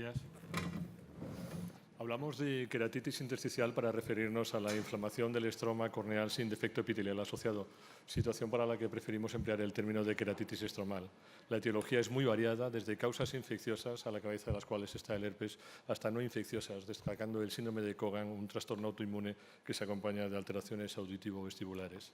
días. Hablamos de queratitis intersticial para referirnos a la inflamación del estroma corneal sin defecto epitelial asociado, situación para la que preferimos emplear el término de queratitis estromal. La etiología es muy variada, desde causas infecciosas, a la cabeza de las cuales está el herpes, hasta no infecciosas, destacando el síndrome de Cogan, un trastorno autoinmune que se acompaña de alteraciones auditivo-vestibulares.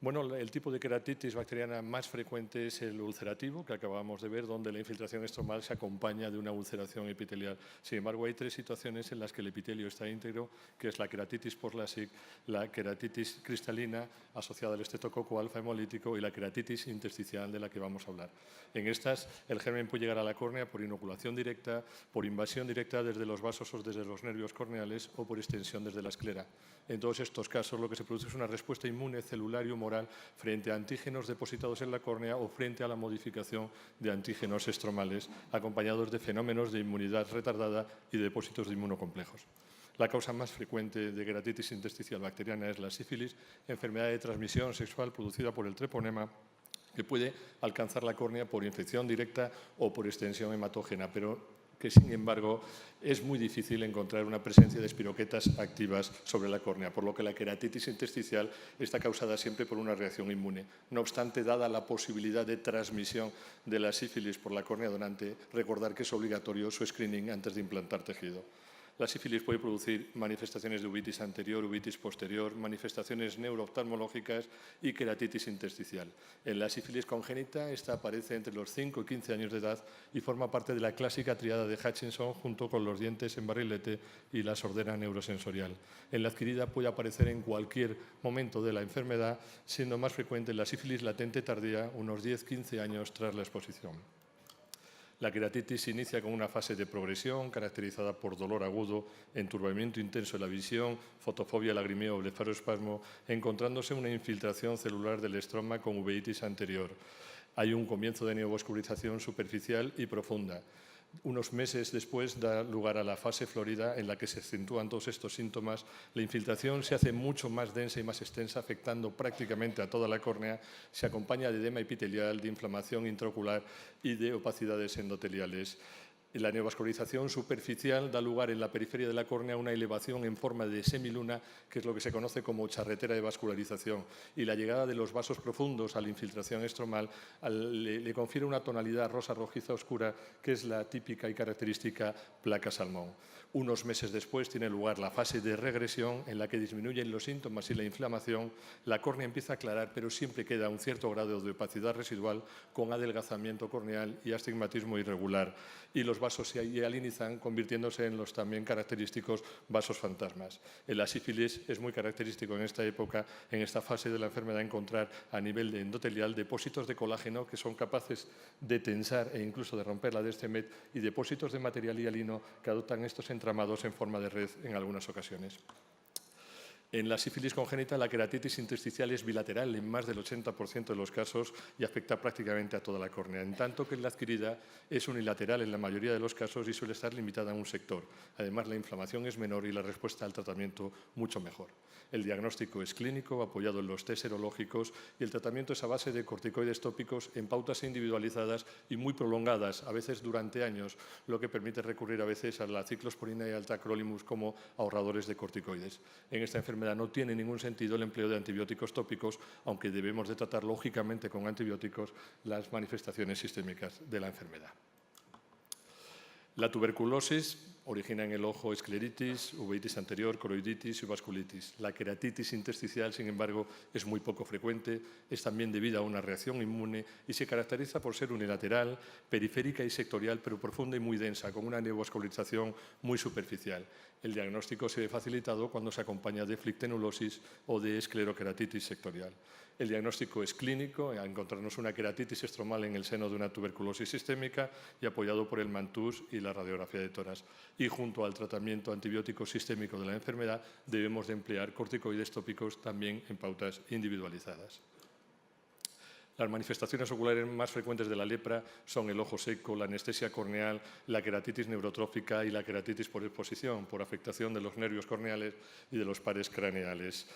Bueno, el tipo de queratitis bacteriana más frecuente es el ulcerativo, que acabamos de ver, donde la infiltración estromal se acompaña de una ulceración epitelial. Sin embargo, hay tres situaciones en las que el epitelio está íntegro, que es la queratitis por LASIK, la queratitis cristalina asociada al estreptococo alfa hemolítico y la queratitis intersticial, de la que vamos a hablar. En estas, el germen puede llegar a la córnea por inoculación directa, por invasión directa desde los vasos o desde los nervios corneales o por extensión desde la esclera. En todos estos casos, lo que se produce es una respuesta inmune celular y humoral frente a antígenos depositados en la córnea o frente a la modificación de antígenos estromales, acompañados de fenómenos de inmunidad retardada y de depósitos de inmunocomplejos. La causa más frecuente de queratitis intersticial bacteriana es la sífilis, enfermedad de transmisión sexual producida por el treponema, que puede alcanzar la córnea por infección directa o por extensión hematógena, pero que, sin embargo, es muy difícil encontrar una presencia de espiroquetas activas sobre la córnea, por lo que la queratitis intersticial está causada siempre por una reacción inmune. No obstante, dada la posibilidad de transmisión de la sífilis por la córnea donante, recordar que es obligatorio su screening antes de implantar tejido. La sífilis puede producir manifestaciones de uvitis anterior, uvitis posterior, manifestaciones neurooftalmológicas y queratitis intersticial. En la sífilis congénita, esta aparece entre los 5 y 15 años de edad y forma parte de la clásica triada de Hutchinson junto con los dientes en barrilete y la sordera neurosensorial. En la adquirida puede aparecer en cualquier momento de la enfermedad, siendo más frecuente la sífilis latente tardía unos 10-15 años tras la exposición. La queratitis se inicia con una fase de progresión caracterizada por dolor agudo, enturbamiento intenso de la visión, fotofobia, lagrimeo o blefaroespasmo, encontrándose una infiltración celular del estroma con uveitis anterior. Hay un comienzo de neovascularización superficial y profunda. Unos meses después da lugar a la fase florida en la que se acentúan todos estos síntomas. La infiltración se hace mucho más densa y más extensa, afectando prácticamente a toda la córnea. Se acompaña de edema epitelial, de inflamación intraocular y de opacidades endoteliales. La neovascularización superficial da lugar en la periferia de la córnea a una elevación en forma de semiluna, que es lo que se conoce como charretera de vascularización, y la llegada de los vasos profundos a la infiltración estromal le confiere una tonalidad rosa rojiza oscura, que es la típica y característica placa salmón. Unos meses después tiene lugar la fase de regresión, en la que disminuyen los síntomas y la inflamación. La córnea empieza a aclarar, pero siempre queda un cierto grado de opacidad residual con adelgazamiento corneal y astigmatismo irregular. Y los vasos se hialinizan, convirtiéndose en los también característicos vasos fantasmas. En la sífilis es muy característico en esta época, en esta fase de la enfermedad, encontrar a nivel de endotelial depósitos de colágeno que son capaces de tensar e incluso de romper la descemet, y depósitos de material hialino que adoptan estos entramados en forma de red en algunas ocasiones. En la sífilis congénita, la queratitis intersticial es bilateral en más del 80% de los casos y afecta prácticamente a toda la córnea, en tanto que en la adquirida es unilateral en la mayoría de los casos y suele estar limitada a un sector. Además, la inflamación es menor y la respuesta al tratamiento mucho mejor. El diagnóstico es clínico, apoyado en los test serológicos, y el tratamiento es a base de corticoides tópicos en pautas individualizadas y muy prolongadas, a veces durante años, lo que permite recurrir a veces a la ciclosporina y al tacrolimus como ahorradores de corticoides. En esta enfermedad no tiene ningún sentido el empleo de antibióticos tópicos, aunque debemos de tratar lógicamente con antibióticos las manifestaciones sistémicas de la enfermedad. La tuberculosis origina en el ojo escleritis, uveitis anterior, coroiditis y vasculitis. La queratitis intersticial, sin embargo, es muy poco frecuente, es también debida a una reacción inmune y se caracteriza por ser unilateral, periférica y sectorial, pero profunda y muy densa, con una neovascularización muy superficial. El diagnóstico se ve facilitado cuando se acompaña de flictenulosis o de escleroqueratitis sectorial. El diagnóstico es clínico, a encontrarnos una queratitis estromal en el seno de una tuberculosis sistémica y apoyado por el MANTUS y la radiografía de tórax. Y junto al tratamiento antibiótico sistémico de la enfermedad, debemos de emplear corticoides tópicos también en pautas individualizadas. Las manifestaciones oculares más frecuentes de la lepra son el ojo seco, la anestesia corneal, la queratitis neurotrófica y la queratitis por exposición, por afectación de los nervios corneales y de los pares craneales.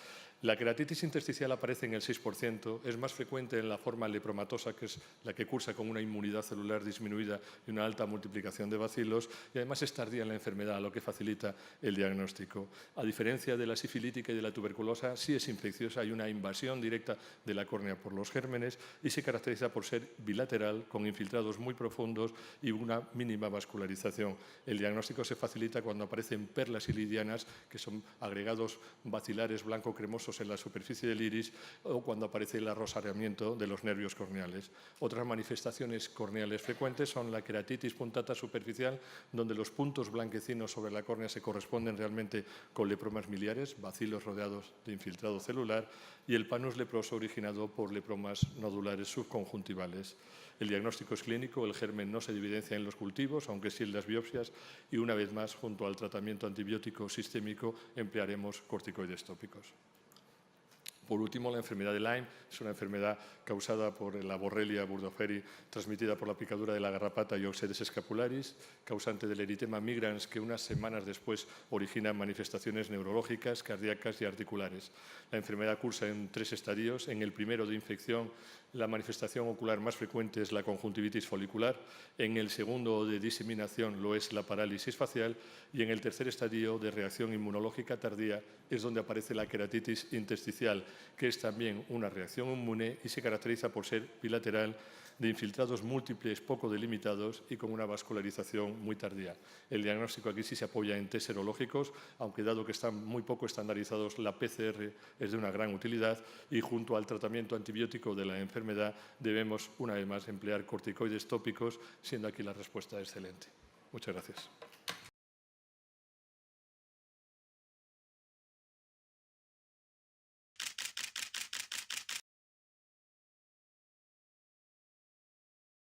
La queratitis intersticial aparece en el 6%, es más frecuente en la forma lepromatosa, que es la que cursa con una inmunidad celular disminuida y una alta multiplicación de bacilos, y además es tardía en la enfermedad, lo que facilita el diagnóstico. A diferencia de la sifilítica y de la tuberculosa, sí es infecciosa, hay una invasión directa de la córnea por los gérmenes y se caracteriza por ser bilateral, con infiltrados muy profundos y una mínima vascularización. El diagnóstico se facilita cuando aparecen perlas iridianas, que son agregados bacilares blanco-cremosos en la superficie del iris, o cuando aparece el arrosamiento de los nervios corneales. Otras manifestaciones corneales frecuentes son la queratitis puntata superficial, donde los puntos blanquecinos sobre la córnea se corresponden realmente con lepromas miliares, bacilos rodeados de infiltrado celular, y el panus leproso originado por lepromas nodulares subconjuntivales. El diagnóstico es clínico, el germen no se evidencia en los cultivos, aunque sí en las biopsias, y una vez más, junto al tratamiento antibiótico sistémico, emplearemos corticoides tópicos. Por último, la enfermedad de Lyme es una enfermedad causada por la Borrelia burgdorferi, transmitida por la picadura de la garrapata Yoxedes scapularis, causante del eritema migrans, que unas semanas después origina manifestaciones neurológicas, cardíacas y articulares. La enfermedad cursa en 3 estadios. En el primero, de infección, la manifestación ocular más frecuente es la conjuntivitis folicular. En el segundo, de diseminación, lo es la parálisis facial. Y en el tercer estadio, de reacción inmunológica tardía, es donde aparece la queratitis intersticial, que es también una reacción inmune y se caracteriza por ser bilateral, de infiltrados múltiples poco delimitados y con una vascularización muy tardía. El diagnóstico aquí sí se apoya en test serológicos, aunque dado que están muy poco estandarizados, la PCR es de una gran utilidad y junto al tratamiento antibiótico de la enfermedad debemos una vez más emplear corticoides tópicos, siendo aquí la respuesta excelente. Muchas gracias.